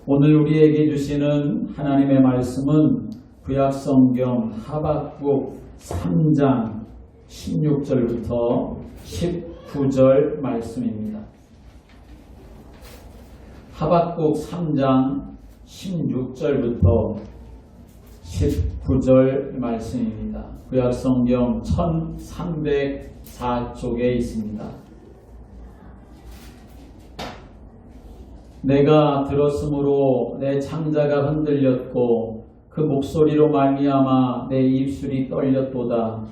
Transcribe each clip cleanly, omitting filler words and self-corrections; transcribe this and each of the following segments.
오늘 우리에게 주시는 하나님의 말씀은 구약성경 하박국 3장 16절부터 19절 말씀입니다. 하박국 3장 16절부터 19절 말씀입니다. 구약성경 1304쪽에 있습니다. 내가 들었으므로 내 창자가 흔들렸고 그 목소리로 말미암아 내 입술이 떨렸도다.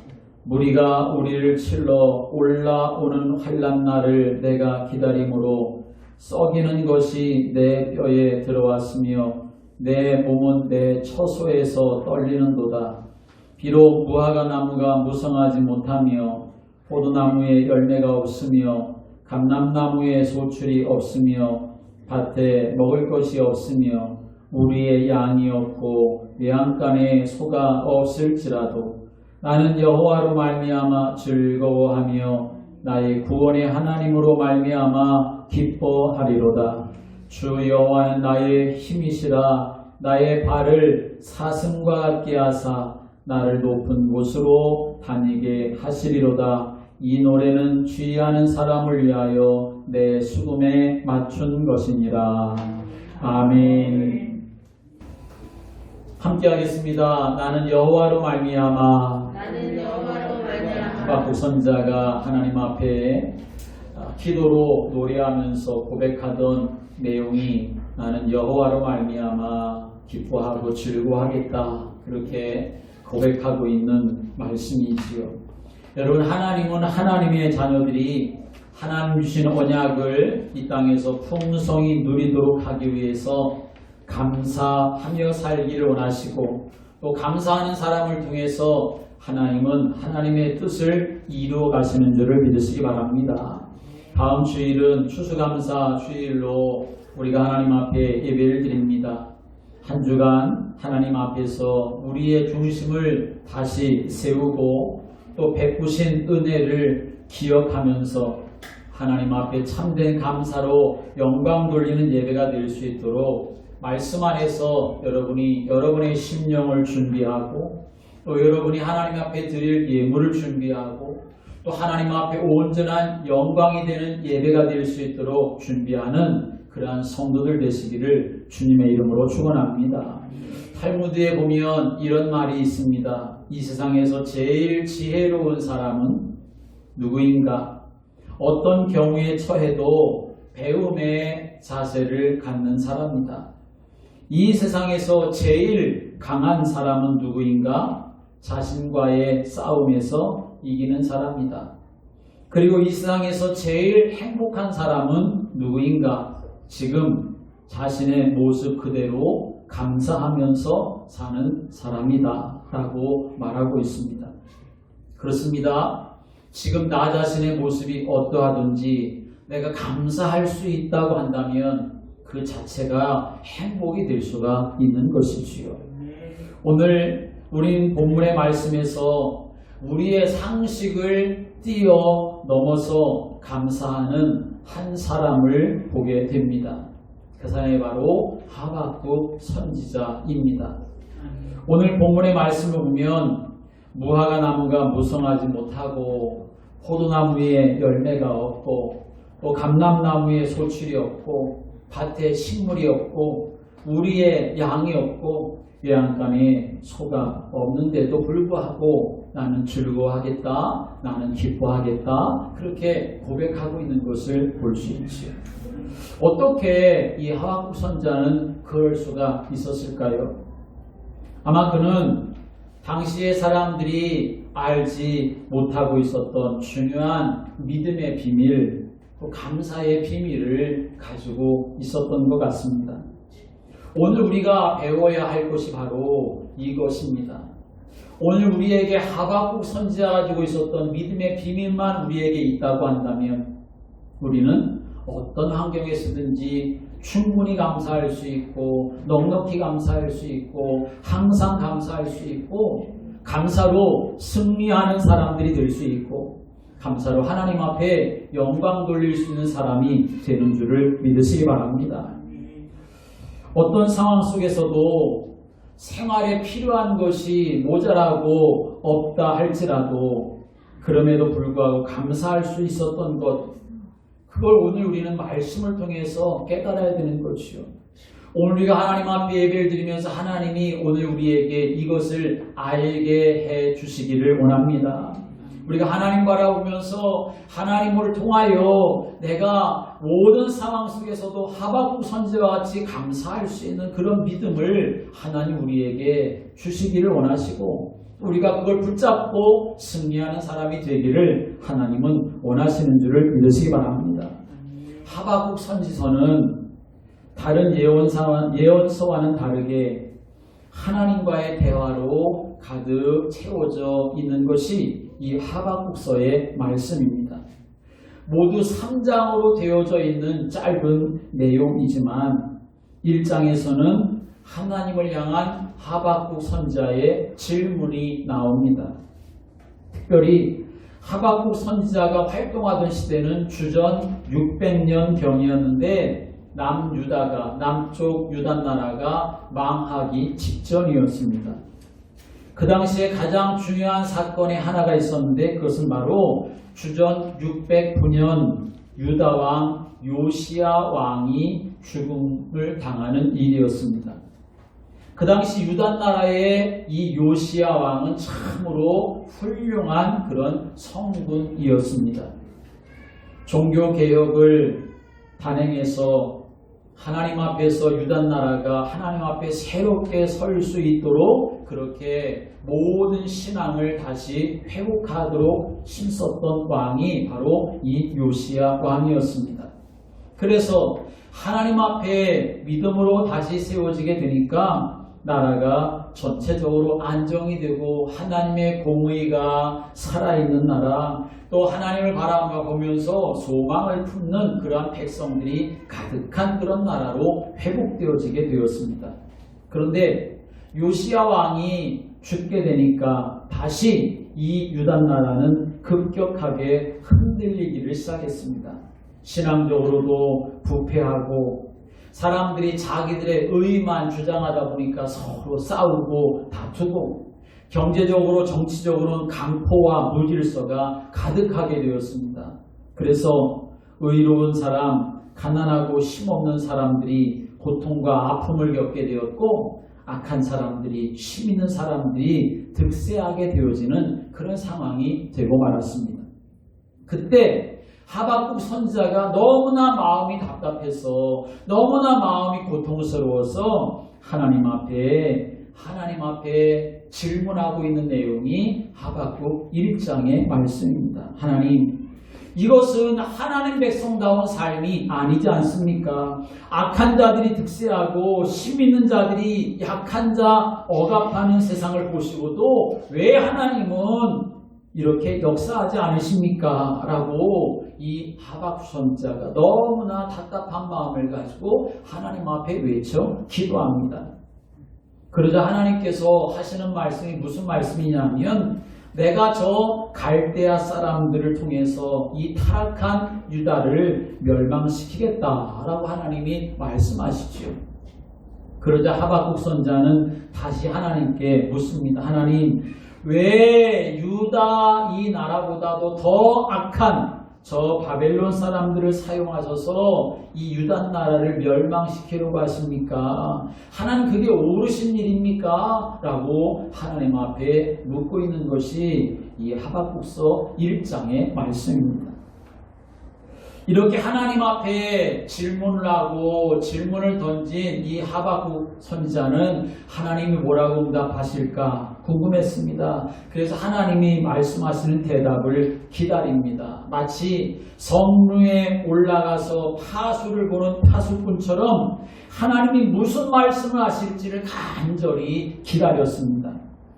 무리가 우리를 칠러 올라오는 환난 날을 내가 기다림으로 썩이는 것이 내 뼈에 들어왔으며 내 몸은 내 처소에서 떨리는도다. 비록 무화과 나무가 무성하지 못하며 포도나무에 열매가 없으며 감람나무에 소출이 없으며 밭에 먹을 것이 없으며 우리의 양이 없고 외양간에 소가 없을지라도 나는 여호와로 말미암아 즐거워하며 나의 구원의 하나님으로 말미암아 기뻐하리로다. 주 여호와는 나의 힘이시라. 나의 발을 사슴과 같게 하사 나를 높은 곳으로 다니게 하시리로다. 이 노래는 주의하는 사람을 위하여 내 수금에 맞춘 것이니라. 아멘. 함께 하겠습니다. 나는 여호와로 말미암아. 하박국 선지자가 하나님 앞에 기도로 노래하면서 고백하던 내용이 나는 여호와로 말미암아 기뻐하고 즐거워하겠다. 그렇게 고백하고 있는 말씀이지요. 여러분, 하나님은 하나님의 자녀들이 하나님 주신 언약을 이 땅에서 풍성히 누리도록 하기 위해서 감사하며 살기를 원하시고, 또 감사하는 사람을 통해서 하나님은 하나님의 뜻을 이루어 가시는 줄을 믿으시기 바랍니다. 다음 주일은 추수감사 주일로 우리가 하나님 앞에 예배를 드립니다. 한 주간 하나님 앞에서 우리의 중심을 다시 세우고 또 베푸신 은혜를 기억하면서 하나님 앞에 참된 감사로 영광 돌리는 예배가 될 수 있도록 말씀 안에서 여러분이 여러분의 심령을 준비하고 또 여러분이 하나님 앞에 드릴 예물을 준비하고 또 하나님 앞에 온전한 영광이 되는 예배가 될 수 있도록 준비하는 그러한 성도들 되시기를 주님의 이름으로 축원합니다. 탈무드에 보면 이런 말이 있습니다. 이 세상에서 제일 지혜로운 사람은 누구인가? 어떤 경우에 처해도 배움의 자세를 갖는 사람이다. 이 세상에서 제일 강한 사람은 누구인가? 자신과의 싸움에서 이기는 사람이다. 그리고 이 세상에서 제일 행복한 사람은 누구인가? 지금 자신의 모습 그대로 감사하면서 사는 사람이다 라고 말하고 있습니다. 그렇습니다. 지금 나 자신의 모습이 어떠하든지 내가 감사할 수 있다고 한다면 그 자체가 행복이 될 수가 있는 것이지요. 오늘 우린 본문의 말씀에서 우리의 상식을 뛰어넘어서 감사하는 한 사람을 보게 됩니다. 그 사람이 바로 하박국 선지자입니다. 오늘 본문의 말씀을 보면 무화과 나무가 무성하지 못하고 포도나무에 열매가 없고 또 감람나무에 소출이 없고 밭에 식물이 없고 우리의 양이 없고 외양간에 소가 없는데도 불구하고 나는 즐거워하겠다, 나는 기뻐하겠다, 그렇게 고백하고 있는 것을 볼 수 있지요. 어떻게 이 하박국 선지자는 그럴 수가 있었을까요? 아마 그는 당시의 사람들이 알지 못하고 있었던 중요한 믿음의 비밀, 또 감사의 비밀을 가지고 있었던 것 같습니다. 오늘 우리가 배워야 할 것이 바로 이것입니다. 오늘 우리에게 하박국 선지자가 가지고 있었던 믿음의 비밀만 우리에게 있다고 한다면 우리는 어떤 환경에서든지 충분히 감사할 수 있고 넉넉히 감사할 수 있고 항상 감사할 수 있고 감사로 승리하는 사람들이 될 수 있고 감사로 하나님 앞에 영광 돌릴 수 있는 사람이 되는 줄을 믿으시기 바랍니다. 어떤 상황 속에서도 생활에 필요한 것이 모자라고 없다 할지라도 그럼에도 불구하고 감사할 수 있었던 것, 그걸 오늘 우리는 말씀을 통해서 깨달아야 되는 것이요. 오늘 우리가 하나님 앞에 예배를 드리면서 하나님이 오늘 우리에게 이것을 알게 해 주시기를 원합니다. 우리가 하나님 바라보면서 하나님을 통하여 내가 모든 상황 속에서도 하박국 선지자와 같이 감사할 수 있는 그런 믿음을 하나님 우리에게 주시기를 원하시고 우리가 그걸 붙잡고 승리하는 사람이 되기를 하나님은 원하시는 줄을 믿으시기 바랍니다. 하박국 선지서는 다른 예언서와는 다르게 하나님과의 대화로 가득 채워져 있는 것이 이 하박국서의 말씀입니다. 모두 3장으로 되어져 있는 짧은 내용이지만 1장에서는 하나님을 향한 하박국 선지자의 질문이 나옵니다. 특별히 하박국 선지자가 활동하던 시대는 주전 600년경이었는데 남쪽 유다 나라가 망하기 직전이었습니다. 그 당시에 가장 중요한 사건이 하나가 있었는데 그것은 바로 주전 609년 유다 왕 요시야 왕이 죽음을 당하는 일이었습니다. 그 당시 유다 나라의 이 요시야 왕은 참으로 훌륭한 그런 성군이었습니다. 종교개혁을 단행해서 하나님 앞에서 유다 나라가 하나님 앞에 새롭게 설 수 있도록 그렇게 모든 신앙을 다시 회복하도록 힘썼던 왕이 바로 이 요시야 왕이었습니다. 그래서 하나님 앞에 믿음으로 다시 세워지게 되니까 나라가 전체적으로 안정이 되고 하나님의 공의가 살아있는 나라, 또 하나님을 바라보면서 소망을 품는 그러한 백성들이 가득한 그런 나라로 회복되어지게 되었습니다. 그런데 요시야 왕이 죽게 되니까 다시 이 유다 나라는 급격하게 흔들리기를 시작했습니다. 신앙적으로도 부패하고 사람들이 자기들의 의만 주장하다 보니까 서로 싸우고 다투고 경제적으로 정치적으로는 강포와 무질서가 가득하게 되었습니다. 그래서 의로운 사람, 가난하고 힘없는 사람들이 고통과 아픔을 겪게 되었고 악한 사람들이, 힘 있는 사람들이 득세하게 되어지는 그런 상황이 되고 말았습니다. 그때 하박국 선지자가 너무나 마음이 답답해서 너무나 마음이 고통스러워서 하나님 앞에 질문하고 있는 내용이 하박국 1장의 말씀입니다. 하나님, 이것은 하나님 백성다운 삶이 아니지 않습니까? 악한 자들이 득세하고 힘 있는 자들이 약한 자 억압하는 세상을 보시고도 왜 하나님은 이렇게 역사하지 않으십니까? 라고 이 하박국 선지자가 너무나 답답한 마음을 가지고 하나님 앞에 외쳐 기도합니다. 그러자 하나님께서 하시는 말씀이 무슨 말씀이냐면 내가 저 갈대아 사람들을 통해서 이 타락한 유다를 멸망시키겠다라고 하나님이 말씀하시죠. 그러자 하박국 선지자는 다시 하나님께 묻습니다. 하나님, 왜 유다 이 나라보다도 더 악한 저 바벨론 사람들을 사용하셔서 이 유다 나라를 멸망시키려고 하십니까? 하나님, 그게 옳으신 일입니까? 라고 하나님 앞에 묻고 있는 것이 이 하박국서 1장의 말씀입니다. 이렇게 하나님 앞에 질문을 하고 질문을 던진 이 하박국 선지자는 하나님이 뭐라고 응답하실까 궁금했습니다. 그래서 하나님이 말씀하시는 대답을 기다립니다. 마치 성루에 올라가서 파수를 보는 파수꾼처럼 하나님이 무슨 말씀을 하실지를 간절히 기다렸습니다.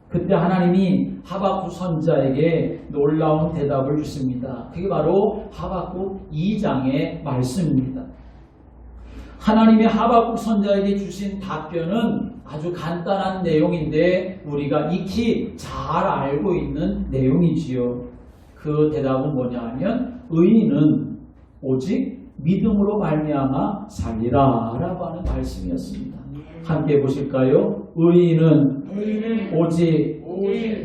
그때 하나님이 하박국 선지자에게 놀라운 대답을 주십니다. 그게 바로 하박국 2장의 말씀입니다. 하나님이 하박국 선지자에게 주신 답변은 아주 간단한 내용인데 우리가 익히 잘 알고 있는 내용이지요. 그 대답은 뭐냐 하면 의인은 오직 믿음으로 말미암아 살리라 라고 하는 말씀이었습니다. 함께 보실까요? 의인은 오직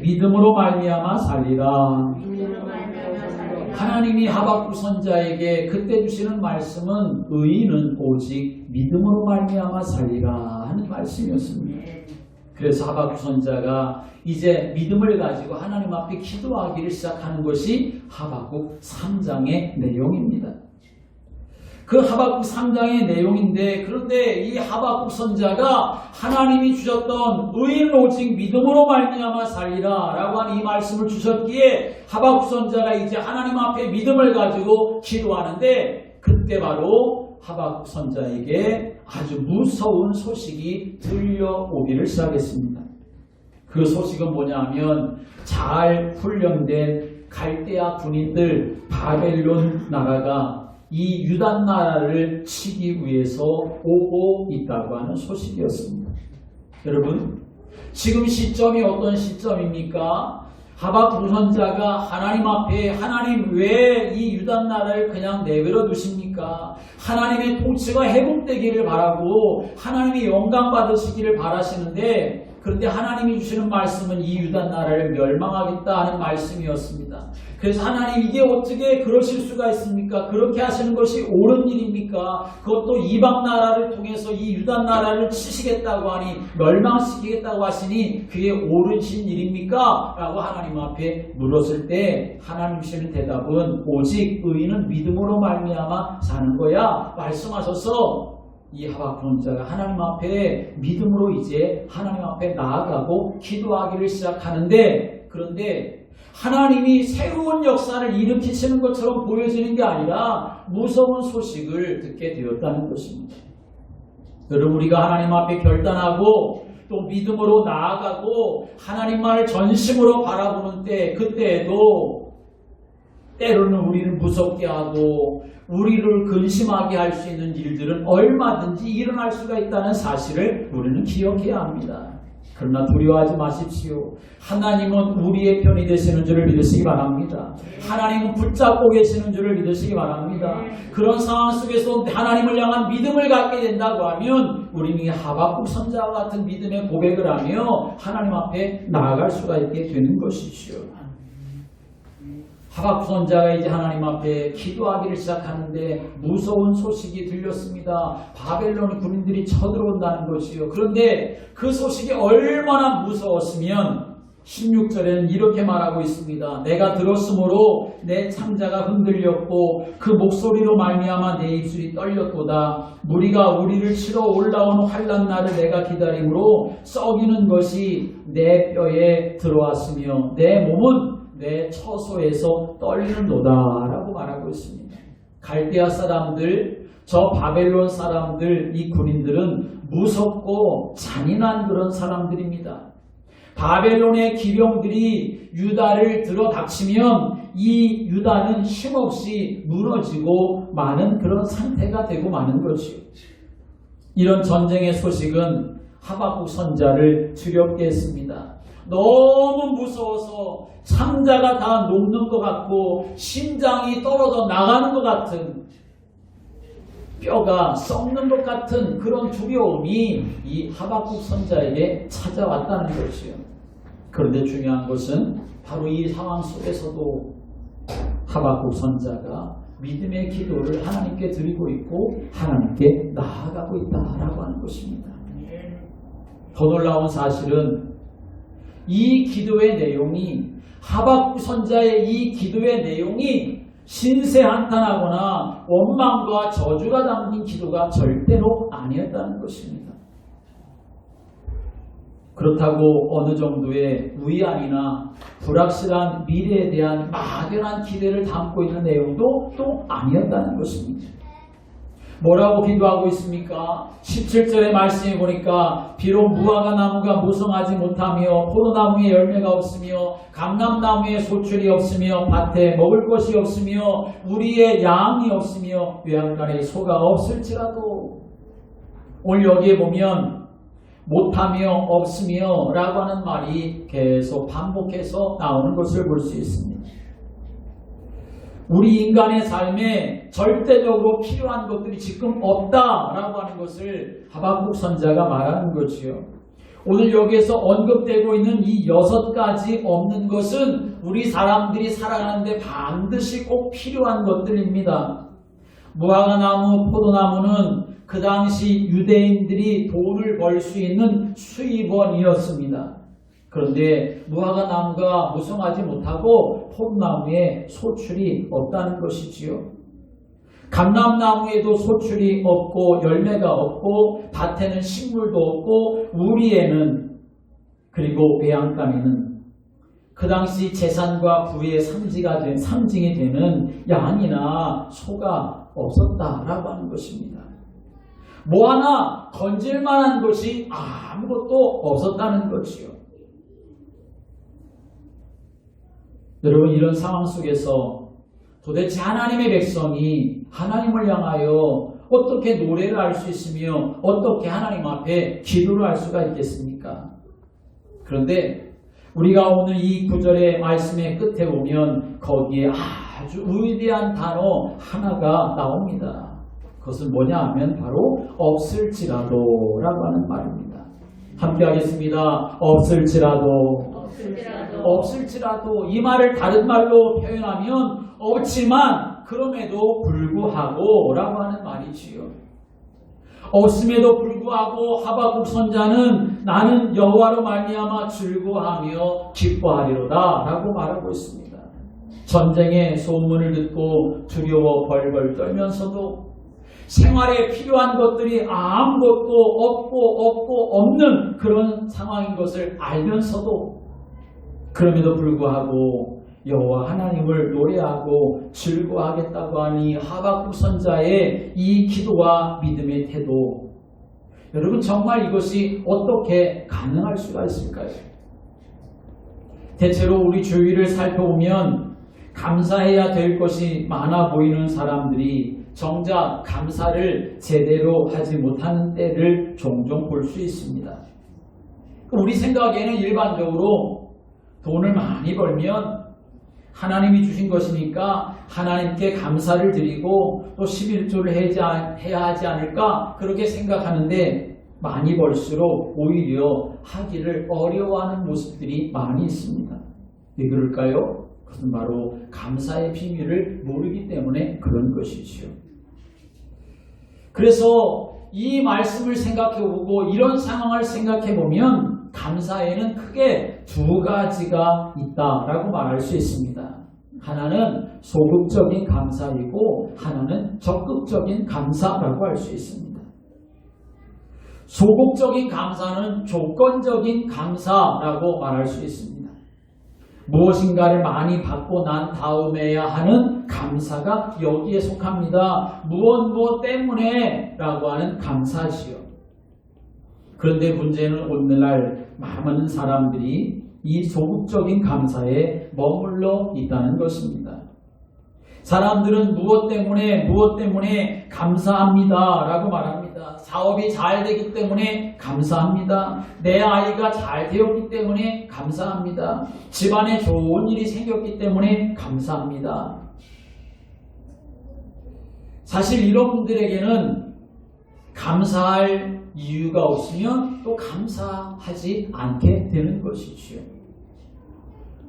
믿음으로 말미암아 살리라. 하나님이 하박국 선자에게 그때 주시는 말씀은 의인은 오직 믿음으로 말미암아 살리라 하는 말씀이었습니다. 그래서 하박국 선자가 이제 믿음을 가지고 하나님 앞에 기도하기를 시작하는 것이 하박국 3장의 내용입니다. 그 하박국 3장의 내용인데, 그런데 이 하박국 선자가 하나님이 주셨던 의인 오직 믿음으로 말미암아 살리라 라고 하는 이 말씀을 주셨기에 하박국 선자가 이제 하나님 앞에 믿음을 가지고 기도하는데, 그때 바로 하박국 선자에게 아주 무서운 소식이 들려오기를 시작했습니다. 그 소식은 뭐냐면 잘 훈련된 갈대아 군인들 바벨론 나라가 이 유다 나라를 치기 위해서 오고 있다고 하는 소식이었습니다. 여러분, 지금 시점이 어떤 시점입니까? 하박국 선자가 하나님 앞에 하나님 왜 이 유다 나라를 그냥 내버려 두십니까? 하나님의 통치가 회복되기를 바라고 하나님이 영광 받으시기를 바라시는데, 그런데 하나님이 주시는 말씀은 이 유다 나라를 멸망하겠다 하는 말씀이었습니다. 그래서 하나님 이게 어떻게 그러실 수가 있습니까? 그렇게 하시는 것이 옳은 일입니까? 그것도 이방 나라를 통해서 이 유다 나라를 치시겠다고 하니, 멸망시키겠다고 하시니 그게 옳으신 일입니까? 라고 하나님 앞에 물었을 때 하나님 주시는 대답은 오직 의인은 믿음으로 말미암아 사는 거야 말씀하셔서, 이 하박국 선자가 하나님 앞에 믿음으로 이제 하나님 앞에 나아가고 기도하기를 시작하는데, 그런데 하나님이 새로운 역사를 일으키시는 것처럼 보여지는 게 아니라 무서운 소식을 듣게 되었다는 것입니다. 여러분, 우리가 하나님 앞에 결단하고 또 믿음으로 나아가고 하나님만을 전심으로 바라보는 때, 그때에도 때로는 우리를 무섭게 하고 우리를 근심하게 할 수 있는 일들은 얼마든지 일어날 수가 있다는 사실을 우리는 기억해야 합니다. 그러나 두려워하지 마십시오. 하나님은 우리의 편이 되시는 줄을 믿으시기 바랍니다. 하나님은 붙잡고 계시는 줄을 믿으시기 바랍니다. 그런 상황 속에서 하나님을 향한 믿음을 갖게 된다고 하면 우리는 하박국 선자와 같은 믿음의 고백을 하며 하나님 앞에 나아갈 수가 있게 되는 것이죠. 하박국 선자가 이제 하나님 앞에 기도하기를 시작하는데 무서운 소식이 들렸습니다. 바벨론 군인들이 쳐들어온다는 것이요. 그런데 그 소식이 얼마나 무서웠으면 16절에는 이렇게 말하고 있습니다. 내가 들었으므로 내 창자가 흔들렸고 그 목소리로 말미암아 내 입술이 떨렸도다. 무리가 우리를 치러 올라오는 환난 날을 내가 기다림으로 썩이는 것이 내 뼈에 들어왔으며 내 몸은 내 처소에서 떨리는도다 라고 말하고 있습니다. 갈대아 사람들, 저 바벨론 사람들, 이 군인들은 무섭고 잔인한 그런 사람들입니다. 바벨론의 기병들이 유다를 들어닥치면 이 유다는 힘없이 무너지고 마는 그런 상태가 되고 마는 것이요. 이런 전쟁의 소식은 하박국 선자를 두렵게 했습니다. 너무 무서워서 창자가 다 녹는 것 같고 심장이 떨어져 나가는 것 같은, 뼈가 썩는 것 같은 그런 두려움이 이 하박국 선자에게 찾아왔다는 것이요. 그런데 중요한 것은 바로 이 상황 속에서도 하박국 선자가 믿음의 기도를 하나님께 드리고 있고 하나님께 나아가고 있다라고 하는 것입니다. 더 놀라운 사실은 이 기도의 내용이, 하박국 선자의 이 기도의 내용이 신세한탄하거나 원망과 저주가 담긴 기도가 절대로 아니었다는 것입니다. 그렇다고 어느 정도의 위안이나 불확실한 미래에 대한 막연한 기대를 담고 있는 내용도 또 아니었다는 것입니다. 뭐라고 기도하고 있습니까? 17절의 말씀에 보니까 비록 무화과 나무가 무성하지 못하며 포도나무에 열매가 없으며 감람나무에 소출이 없으며 밭에 먹을 것이 없으며 우리의 양이 없으며 외양간에 소가 없을지라도, 오늘 여기에 보면 못하며 없으며 라고 하는 말이 계속 반복해서 나오는 것을 볼 수 있습니다. 우리 인간의 삶에 절대적으로 필요한 것들이 지금 없다라고 하는 것을 하박국 선자가 말하는 거지요. 오늘 여기에서 언급되고 있는 이 6가지 없는 것은 우리 사람들이 살아가는데 반드시 꼭 필요한 것들입니다. 무화과나무, 포도나무는 그 당시 유대인들이 돈을 벌 수 있는 수입원이었습니다. 그런데 무화과나무가 무성하지 못하고 포도나무에 소출이 없다는 것이지요. 감람나무에도 소출이 없고 열매가 없고 밭에는 식물도 없고 우리에는 그리고 외양간에는 그 당시 재산과 부의 상징이 되는 양이나 소가 없었다라고 하는 것입니다. 뭐 하나 건질 만한 것이 아무것도 없었다는 것이요. 여러분, 이런 상황 속에서 도대체 하나님의 백성이 하나님을 향하여 어떻게 노래를 할 수 있으며 어떻게 하나님 앞에 기도를 할 수가 있겠습니까? 그런데 우리가 오늘 이 구절의 말씀의 끝에 보면 거기에 아주 위대한 단어 하나가 나옵니다. 그것은 뭐냐 하면 바로 없을지라도라고 하는 말입니다. 함께 하겠습니다. 없을지라도 이 말을 다른 말로 표현하면 없지만 그럼에도 불구하고 라고 하는 말이지요. 없음에도 불구하고 하박국 선자는 나는 여호와로 말미암아 즐거워하며 기뻐하리로다 라고 말하고 있습니다. 전쟁의 소문을 듣고 두려워 벌벌 떨면서도 생활에 필요한 것들이 아무것도 없고 없는 그런 상황인 것을 알면서도 그럼에도 불구하고 여호와 하나님을 노래하고 즐거워하겠다고 하니 하박국 선자의 이 기도와 믿음의 태도, 여러분 정말 이것이 어떻게 가능할 수가 있을까요? 대체로 우리 주위를 살펴보면 감사해야 될 것이 많아 보이는 사람들이 정작 감사를 제대로 하지 못하는 때를 종종 볼 수 있습니다. 우리 생각에는 일반적으로 돈을 많이 벌면 하나님이 주신 것이니까 하나님께 감사를 드리고 또 11조를 해야 하지 않을까 그렇게 생각하는데 많이 벌수록 오히려 하기를 어려워하는 모습들이 많이 있습니다. 왜 그럴까요? 그것은 바로 감사의 비밀을 모르기 때문에 그런 것이지요. 그래서 이 말씀을 생각해보고 이런 상황을 생각해보면 감사에는 크게 2가지가 있다라고 말할 수 있습니다. 하나는 소극적인 감사이고 하나는 적극적인 감사라고 할 수 있습니다. 소극적인 감사는 조건적인 감사라고 말할 수 있습니다. 무엇인가를 많이 받고 난 다음에야 하는 감사가 여기에 속합니다. 무엇 때문에 라고 하는 감사지요. 그런데 문제는 오늘날 많은 사람들이 이 소극적인 감사에 머물러 있다는 것입니다. 사람들은 무엇 때문에 감사합니다 라고 말합니다. 사업이 잘 되기 때문에 감사합니다. 내 아이가 잘 되었기 때문에 감사합니다. 집안에 좋은 일이 생겼기 때문에 감사합니다. 사실 이런 분들에게는 감사할 이유가 없으면 또 감사하지 않게 되는 것이지요.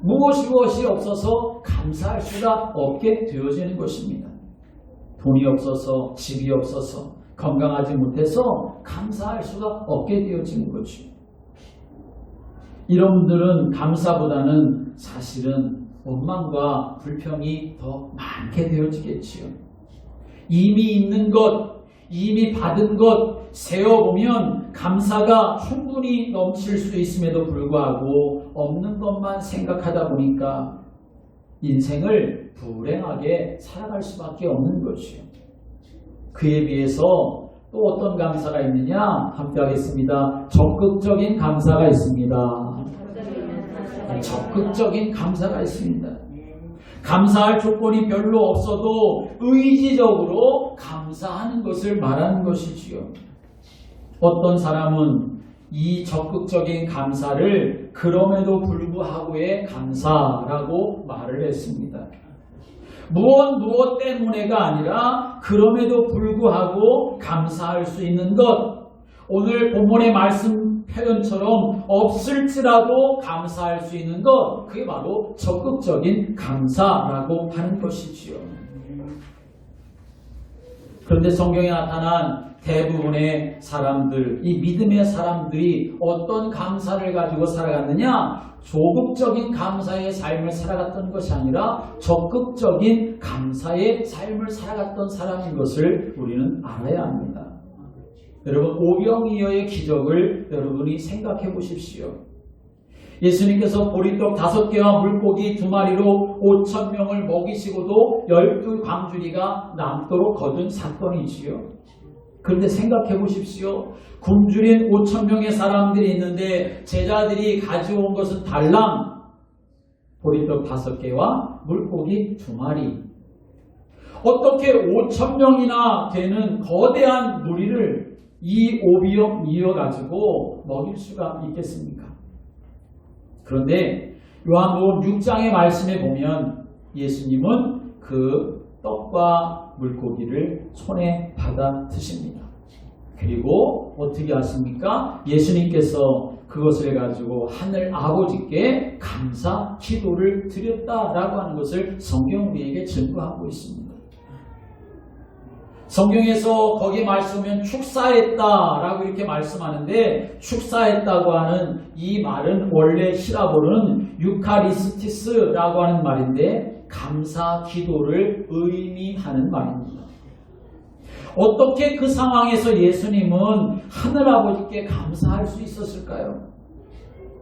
무엇이 없어서 감사할 수가 없게 되어지는 것입니다. 돈이 없어서, 집이 없어서, 건강하지 못해서 감사할 수가 없게 되어지는 거죠. 이런 분들은 감사보다는 사실은 원망과 불평이 더 많게 되어지겠지요. 이미 있는 것, 이미 받은 것 세어보면 감사가 충분히 넘칠 수 있음에도 불구하고 없는 것만 생각하다 보니까 인생을 불행하게 살아갈 수밖에 없는 것이요. 그에 비해서 또 어떤 감사가 있느냐? 함께 하겠습니다. 적극적인 감사가 있습니다. 적극적인 감사가 있습니다. 감사할 조건이 별로 없어도 의지적으로 감사하는 것을 말하는 것이지요. 어떤 사람은 이 적극적인 감사를 그럼에도 불구하고의 감사라고 말을 했습니다. 무엇 때문에가 아니라 그럼에도 불구하고 감사할 수 있는 것. 오늘 본문의 말씀 표현처럼 없을지라도 감사할 수 있는 것. 그게 바로 적극적인 감사라고 하는 것이지요. 그런데 성경에 나타난 대부분의 사람들, 이 믿음의 사람들이 어떤 감사를 가지고 살아갔느냐? 조급적인 감사의 삶을 살아갔던 것이 아니라 적극적인 감사의 삶을 살아갔던 사람인 것을 우리는 알아야 합니다. 여러분, 오병이어의 기적을 여러분이 생각해 보십시오. 예수님께서 보리떡 5개와 물고기 2마리로 5,000명을 먹이시고도 12광주리가 남도록 거둔 사건이지요. 그런데 생각해 보십시오. 굶주린 5,000명의 사람들이 있는데 제자들이 가져온 것은 달랑 보리떡 5개와 물고기 2마리. 어떻게 5,000명이나 되는 거대한 무리를 이 오병 이어가지고 먹일 수가 있겠습니까? 그런데 요한복음 6장의 말씀에 보면 예수님은 그 떡과 물고기를 손에 받아 드십니다. 그리고 어떻게 하십니까? 예수님께서 그것을 가지고 하늘 아버지께 감사 기도를 드렸다라고 하는 것을 성경 우리에게 증거하고 있습니다. 성경에서 거기에 말씀하면 축사했다라고 이렇게 말씀하는데 축사했다고 하는 이 말은 원래 히라보는 유카리스티스라고 하는 말인데 감사 기도를 의미하는 말입니다. 어떻게 그 상황에서 예수님은 하늘아버지께 감사할 수 있었을까요?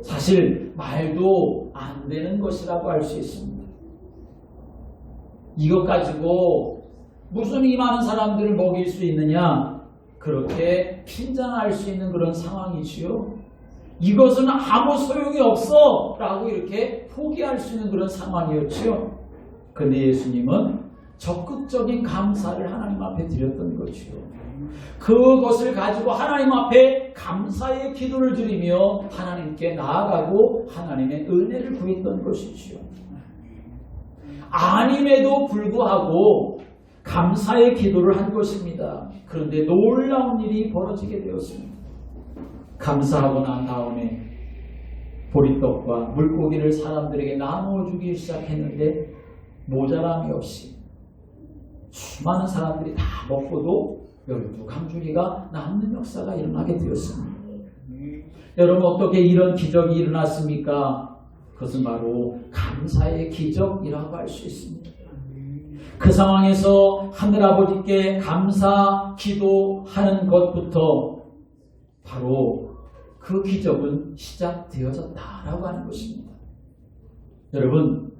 사실 말도 안 되는 것이라고 할 수 있습니다. 이것 가지고 무슨 이 많은 사람들을 먹일 수 있느냐? 그렇게 핀잔할 수 있는 그런 상황이지요. 이것은 아무 소용이 없어 라고 이렇게 포기할 수 있는 그런 상황이었지요. 그런데 예수님은 적극적인 감사를 하나님 앞에 드렸던 것이요. 그것을 가지고 하나님 앞에 감사의 기도를 드리며 하나님께 나아가고 하나님의 은혜를 구했던 것이지요. 아님에도 불구하고 감사의 기도를 한 것입니다. 그런데 놀라운 일이 벌어지게 되었습니다. 감사하고 난 다음에 보리떡과 물고기를 사람들에게 나누어 주기 시작했는데 모자람이 없이 수많은 사람들이 다 먹고도 12광주리가 남는 역사가 일어나게 되었습니다. 여러분, 어떻게 이런 기적이 일어났습니까? 그것은 바로 감사의 기적이라고 할 수 있습니다. 그 상황에서 하늘아버지께 감사 기도하는 것부터 바로 그 기적은 시작되어졌다라고 하는 것입니다. 여러분,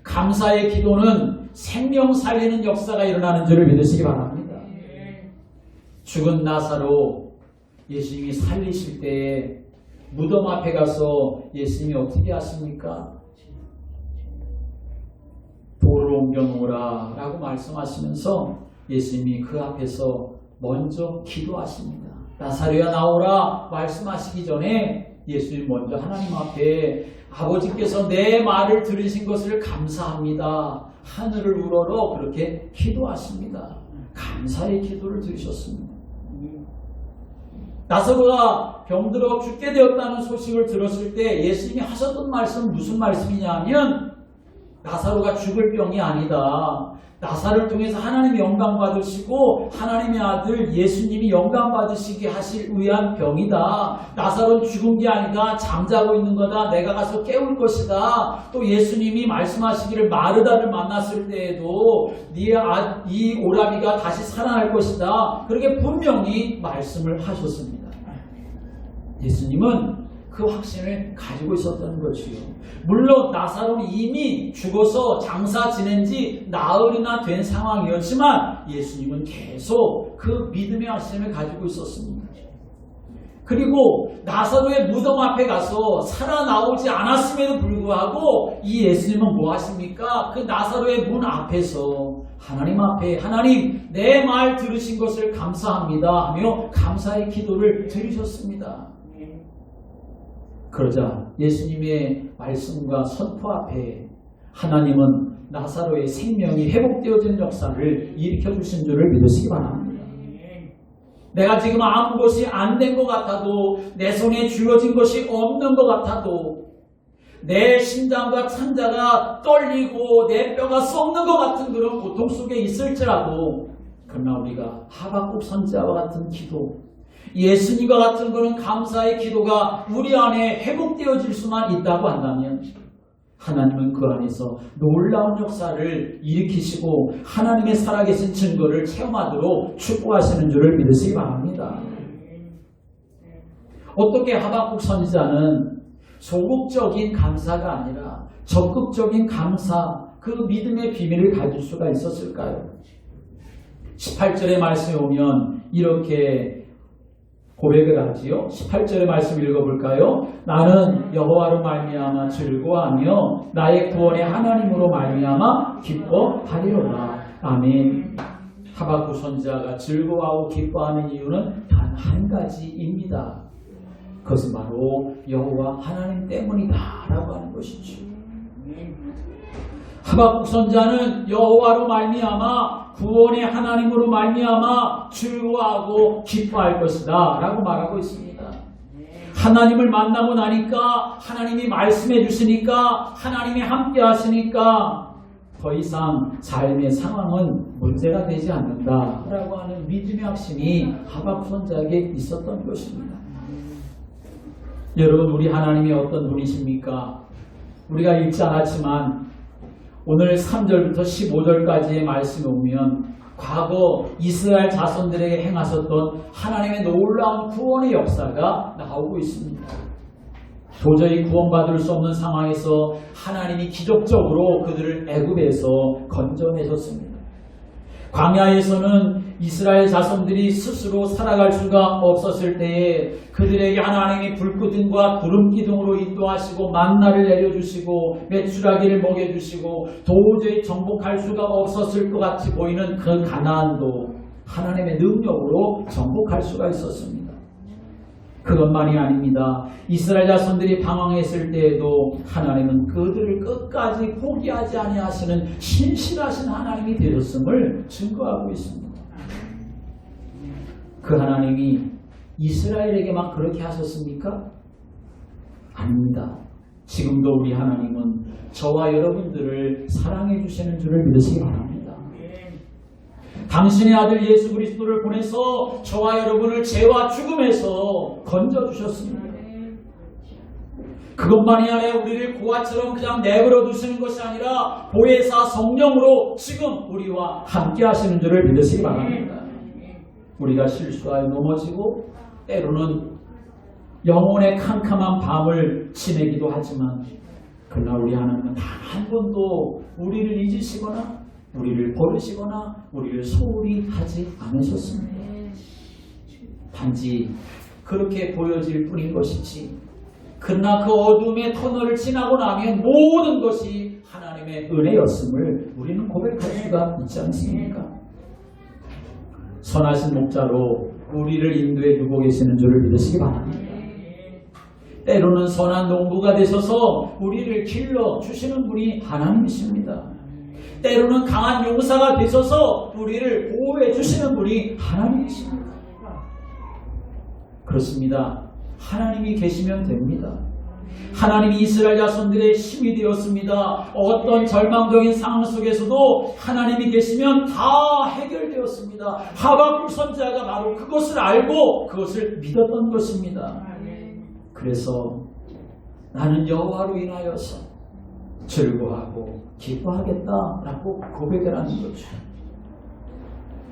감사의 기도는 생명 살리는 역사가 일어나는 줄을 믿으시기 바랍니다. 죽은 나사로 예수님이 살리실 때에 무덤 앞에 가서 예수님이 어떻게 하십니까? 돌을 옮겨놓으라 라고 말씀하시면서 예수님이 그 앞에서 먼저 기도하십니다. 나사로야 나오라 말씀하시기 전에 예수님 먼저 하나님 앞에 아버지께서 내 말을 들으신 것을 감사합니다. 하늘을 우러러 그렇게 기도하십니다. 감사의 기도를 드리셨습니다. 나사로가 병들어 죽게 되었다는 소식을 들었을 때 예수님이 하셨던 말씀은 무슨 말씀이냐 하면 나사로가 죽을 병이 아니다. 나사로를 통해서 하나님이 영광 받으시고 하나님의 아들 예수님이 영광 받으시게 하실 위한 병이다. 나사로는 죽은 게 아니다. 잠자고 있는 거다. 내가 가서 깨울 것이다. 또 예수님이 말씀하시기를 마르다를 만났을 때에도 이 오라비가 다시 살아날 것이다. 그렇게 분명히 말씀을 하셨습니다. 예수님은 그 확신을 가지고 있었던 것이요. 물론 나사로는 이미 죽어서 장사 지낸 지 나흘이나 된 상황이었지만 예수님은 계속 그 믿음의 확신을 가지고 있었습니다. 그리고 나사로의 무덤 앞에 가서 살아나오지 않았음에도 불구하고 이 예수님은 뭐 하십니까? 그 나사로의 문 앞에서 하나님 앞에 하나님 내 말 들으신 것을 감사합니다 하며 감사의 기도를 드리셨습니다. 그러자 예수님의 말씀과 선포 앞에 하나님은 나사로의 생명이 회복되어지는 역사를 일으켜 주신 줄을 믿으시기 바랍니다. 내가 지금 아무것이 안 된 것 같아도, 내 손에 쥐어진 것이 없는 것 같아도, 내 심장과 찬자가 떨리고 내 뼈가 썩는 것 같은 그런 고통 속에 있을지라도, 그러나 우리가 하박국 선지자와 같은 기도, 예수님과 같은 그런 감사의 기도가 우리 안에 회복되어질 수만 있다고 한다면, 하나님은 그 안에서 놀라운 역사를 일으키시고 하나님의 살아계신 증거를 체험하도록 축복하시는 줄을 믿으시기 바랍니다. 어떻게 하박국 선지자는 소극적인 감사가 아니라 적극적인 감사, 그 믿음의 비밀을 가질 수가 있었을까요? 18절의 말씀에 오면 이렇게 고백을 하지요. 18절의 말씀 읽어볼까요? 나는 여호와로 말미암아 즐거워하며 나의 구원의 하나님으로 말미암아 기뻐하리로다. 아멘. 하박국 선지자가 즐거워하고 기뻐하는 이유는 단 한 가지입니다. 그것은 바로 여호와 하나님 때문이다 라고 하는 것이죠. 하박국 선지자는 여호와로 말미암아 구원의 하나님으로 말미암아 즐거워하고 기뻐할 것이다 라고 말하고 있습니다. 하나님을 만나고 나니까, 하나님이 말씀해 주시니까, 하나님이 함께 하시니까 더 이상 삶의 상황은 문제가 되지 않는다 라고 하는 믿음의 확신이 하박국 선지자에게 있었던 것입니다. 여러분, 우리 하나님이 어떤 분이십니까? 우리가 읽지 않았지만 오늘 3절부터 15절까지의 말씀에 오면 과거 이스라엘 자손들에게 행하셨던 하나님의 놀라운 구원의 역사가 나오고 있습니다. 도저히 구원받을 수 없는 상황에서 하나님이 기적적으로 그들을 애굽에서 건져내셨습니다. 광야에서는 이스라엘 자손들이 스스로 살아갈 수가 없었을 때에 그들에게 하나님이 불기둥과 구름기둥으로 인도하시고 만나를 내려주시고 메추라기를 먹여주시고 도저히 정복할 수가 없었을 것 같이 보이는 그 가나안도 하나님의 능력으로 정복할 수가 있었습니다. 그것만이 아닙니다. 이스라엘 자손들이 방황했을 때에도 하나님은 그들을 끝까지 포기하지 아니하시는 신실하신 하나님이 되셨음을 증거하고 있습니다. 그 하나님이 이스라엘에게만 그렇게 하셨습니까? 아닙니다. 지금도 우리 하나님은 저와 여러분들을 사랑해 주시는 줄을 믿으시기 바랍니다. 당신의 아들 예수 그리스도를 보내서 저와 여러분을 죄와 죽음에서 건져주셨습니다. 그것만이 아니라 우리를 고아처럼 그냥 내버려 두시는 것이 아니라 보혜사 성령으로 지금 우리와 함께 하시는 줄을 믿으시기 바랍니다. 우리가 실수하여 넘어지고 때로는 영혼의 캄캄한 밤을 지내기도 하지만, 그러나 우리 하나님은 단 한 번도 우리를 잊으시거나 우리를 버리시거나 우리를 소홀히 하지 않으셨습니다. 단지 그렇게 보여질 뿐인 것이지, 그러나 그 어둠의 터널을 지나고 나면 모든 것이 하나님의 은혜였음을 우리는 고백할 수가 있지 않습니까? 선하신 목자로 우리를 인도해 두고 계시는 줄을 믿으시기 바랍니다. 때로는 선한 농부가 되셔서 우리를 길러주시는 분이 하나님이십니다. 때로는 강한 용사가 되셔서 우리를 보호해 주시는 분이 하나님이십니다. 그렇습니다. 하나님이 계시면 됩니다. 하나님이 이스라엘 자손들의 힘이 되었습니다. 어떤 절망적인 상황 속에서도 하나님이 계시면 다 해결되었습니다. 하박국 선지자가 바로 그것을 알고 그것을 믿었던 것입니다. 그래서 나는 여호와로 인하여서 즐거워하고 기뻐하겠다라고 고백을 하는 거죠.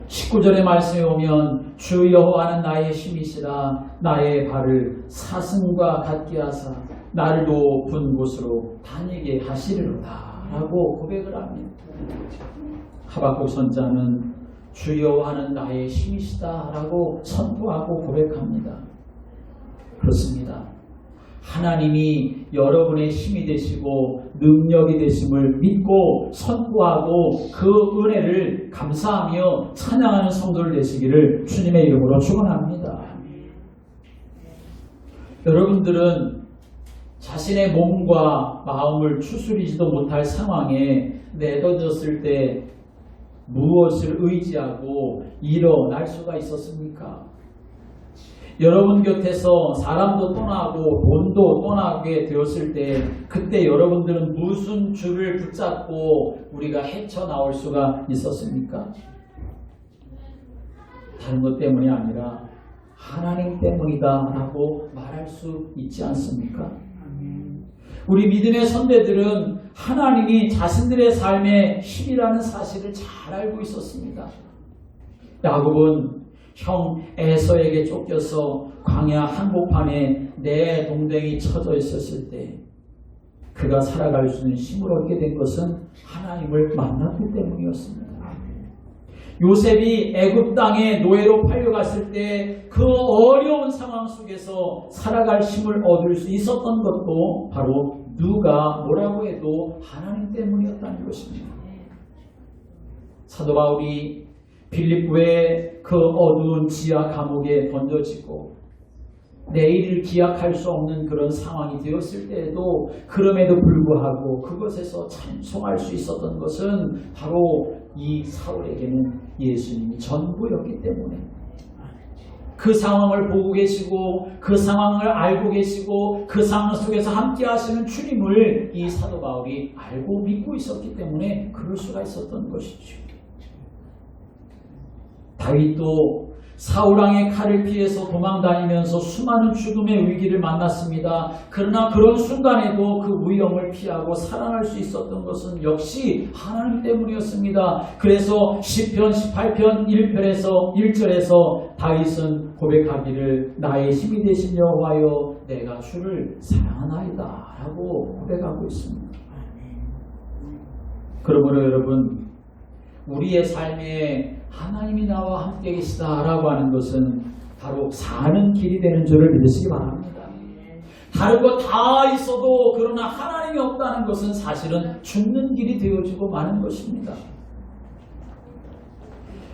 19절의 말씀에 오면 주 여호와는 나의 힘이시라 나의 발을 사슴과 같게 하사 나를 높은 곳으로 다니게 하시리로다 라고 고백을 합니다. 하박국 선지자는 주 여호와는 나의 힘이시다 라고 선포하고 고백합니다. 그렇습니다. 하나님이 여러분의 힘이 되시고 능력이 되심을 믿고 선포하고 그 은혜를 감사하며 찬양하는 성도를 되시기를 주님의 이름으로 축원합니다. 여러분들은 자신의 몸과 마음을 추스리지도 못할 상황에 내던졌을 때 무엇을 의지하고 일어날 수가 있었습니까? 여러분 곁에서 사람도 떠나고 돈도 떠나게 되었을 때 그때 여러분들은 무슨 줄을 붙잡고 우리가 헤쳐나올 수가 있었습니까? 다른 것 때문이 아니라 하나님 때문이다 라고 말할 수 있지 않습니까? 우리 믿음의 선배들은 하나님이 자신들의 삶의 힘이라는 사실을 잘 알고 있었습니다. 야곱은 형 에서에게 쫓겨서 광야 한복판에 내 동댕이 쳐져 있었을 때 그가 살아갈 수 있는 힘을 얻게 된 것은 하나님을 만났기 때문이었습니다. 요셉이 애굽 땅에 노예로 팔려갔을 때 그 어려운 상황 속에서 살아갈 힘을 얻을 수 있었던 것도 바로 누가 뭐라고 해도 하나님 때문이었다는 것입니다. 사도 바울이 빌립보의 그 어두운 지하 감옥에 던져지고 내일을 기약할 수 없는 그런 상황이 되었을 때에도 그럼에도 불구하고 그것에서 찬송할 수 있었던 것은 바로 이 사울에게는 예수님이 전부였기 때문에 그 상황을 보고 계시고 그 상황을 알고 계시고 그 상황 속에서 함께 하시는 주님을 이 사도 바울이 알고 믿고 있었기 때문에 그럴 수가 있었던 것이죠. 다윗도 사울왕의 칼을 피해서 도망다니면서 수많은 죽음의 위기를 만났습니다. 그러나 그런 순간에도 그 위험을 피하고 살아날 수 있었던 것은 역시 하나님 때문이었습니다. 그래서 시편 18편 1편에서 1절에서 다윗은 고백하기를 나의 힘이 되신 여호와여 내가 주를 사랑하나이다 라고 고백하고 있습니다. 그러므로 여러분 우리의 삶에 하나님이 나와 함께 계시다라고 하는 것은 바로 사는 길이 되는 줄을 믿으시기 바랍니다. 다른 거 다 있어도 그러나 하나님이 없다는 것은 사실은 죽는 길이 되어지고 마는 것입니다.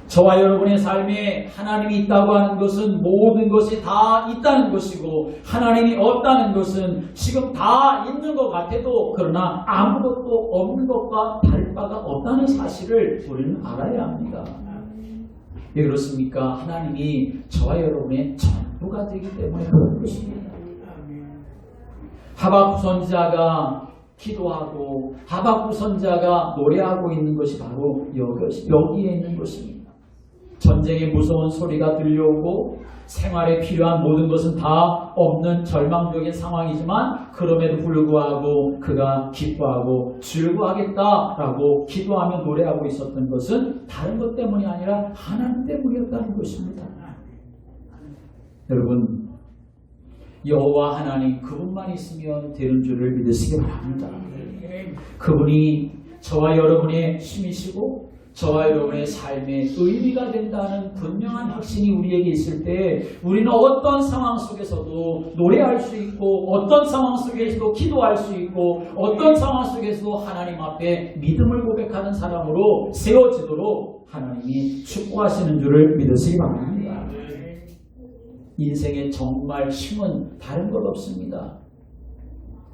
저와 여러분의 삶에 하나님이 있다고 하는 것은 모든 것이 다 있다는 것이고 하나님이 없다는 것은 지금 다 있는 것 같아도 그러나 아무것도 없는 것과 다를 바가 없다는 사실을 우리는 알아야 합니다. 왜 그렇습니까? 하나님이 저와 여러분의 전부가 되기 때문에 그런 것입니다. 하박국 선지자가 기도하고 하박국 선지자가 노래하고 있는 것이 바로 여기에 있는 것입니다. 전쟁의 무서운 소리가 들려오고 생활에 필요한 모든 것은 다 없는 절망적인 상황이지만 그럼에도 불구하고 그가 기뻐하고 즐거워하겠다라고 기도하며 노래하고 있었던 것은 다른 것 때문이 아니라 하나님 때문이었다는 것입니다. 여러분 여호와 하나님 그분만 있으면 되는 줄을 믿으시기 바랍니다. 그분이 저와 여러분의 힘이시고 저와 여러분의 삶에 의미가 된다는 분명한 확신이 우리에게 있을 때 우리는 어떤 상황 속에서도 노래할 수 있고 어떤 상황 속에서도 기도할 수 있고 어떤 상황 속에서도 하나님 앞에 믿음을 고백하는 사람으로 세워지도록 하나님이 축복하시는 줄을 믿으시기 바랍니다. 인생의 정말 힘은 다른 것 없습니다.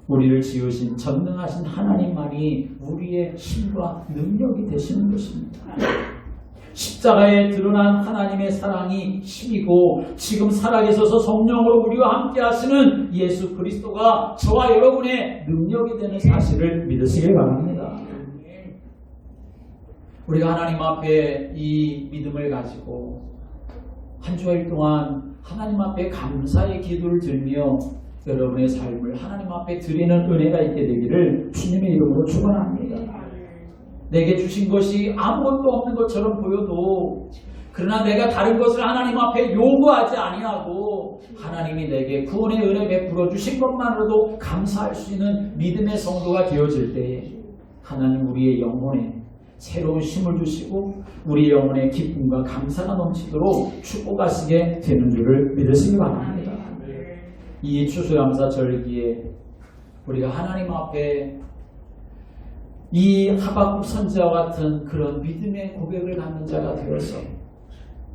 우리를 지으신 전능하신 하나님만이 우리의 힘과 능력이 되시는 것입니다. 십자가에 드러난 하나님의 사랑이 힘이고 지금 살아계셔서 성령으로 우리와 함께 하시는 예수 그리스도가 저와 여러분의 능력이 되는 사실을 믿으시길 바랍니다. 우리가 하나님 앞에 이 믿음을 가지고 한 주일 동안 하나님 앞에 감사의 기도를 들며 여러분의 삶을 하나님 앞에 드리는 은혜가 있게 되기를 주님의 이름으로 축원합니다. 내게 주신 것이 아무것도 없는 것처럼 보여도 그러나 내가 다른 것을 하나님 앞에 요구하지 아니하고 하나님이 내게 구원의 은혜 베풀어 주신 것만으로도 감사할 수 있는 믿음의 성도가 되어질 때에 하나님 우리의 영혼에 새로운 힘을 주시고 우리 영혼의 기쁨과 감사가 넘치도록 축복하시게 되는 줄을 믿으시기 바랍니다. 이 추수감사절기에 우리가 하나님 앞에 이 하박국 선지자와 같은 그런 믿음의 고백을 갖는 자가 되어서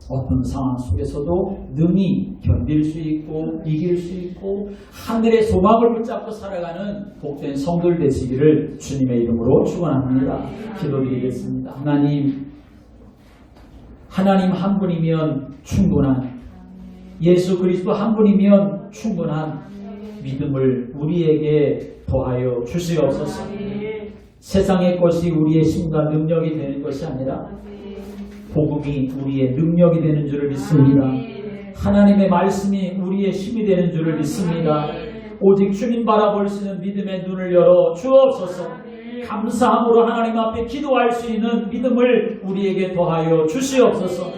어떤 상황 속에서도 능히 견딜 수 있고 이길 수 있고 하늘의 소망을 붙잡고 살아가는 복된 성도들 되시기를 주님의 이름으로 축원합니다. 기도드리겠습니다. 하나님 한 분이면 충분한, 예수 그리스도 한 분이면 충분한 믿음을 우리에게 더하여 주시옵소서. 세상의 것이 우리의 힘과 능력이 되는 것이 아니라 복음이 우리의 능력이 되는 줄을 믿습니다. 하나님의 말씀이 우리의 힘이 되는 줄을 믿습니다. 오직 주님 바라볼 수 있는 믿음의 눈을 열어 주옵소서. 감사함으로 하나님 앞에 기도할 수 있는 믿음을 우리에게 더하여 주시옵소서.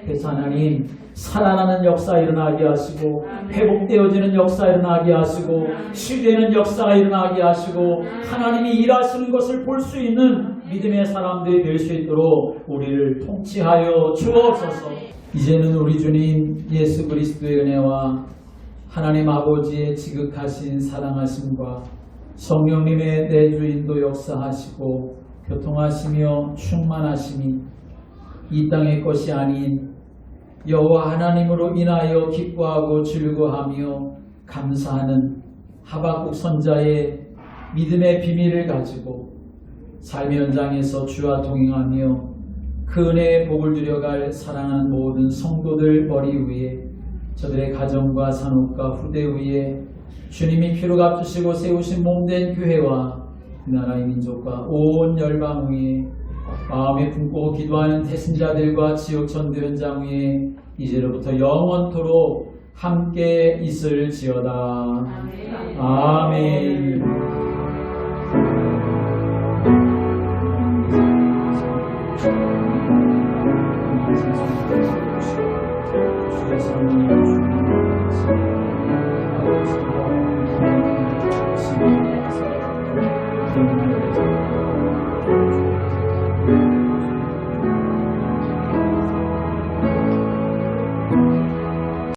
그래서 하나님, 살아나는 역사 일어나게 하시고 회복되어지는 역사 일어나게 하시고 치유되는 역사가 일어나게 하시고 하나님이 일하시는 것을 볼 수 있는 믿음의 사람들이 될 수 있도록 우리를 통치하여 주옵소서. 이제는 우리 주님 예수 그리스도의 은혜와 하나님 아버지의 지극하신 사랑하심과 성령님의 내주인도 역사하시고 교통하시며 충만하심이 이 땅의 것이 아닌 여호와 하나님으로 인하여 기뻐하고 즐거워하며 감사하는 하박국 선자의 믿음의 비밀을 가지고 삶의 현장에서 주와 동행하며 그 은혜의 복을 누려갈 사랑하는 모든 성도들 머리 위에, 저들의 가정과 산업과 후대 위에 주님이 피로 값주시고 세우신 몸된 교회와 그 나라의 민족과 온 열방 위에 마음에 품고 기도하는 태신자들과 지역 전도 현장 위에 이제로부터 영원토록 함께 있을지어다. 아멘. 아멘.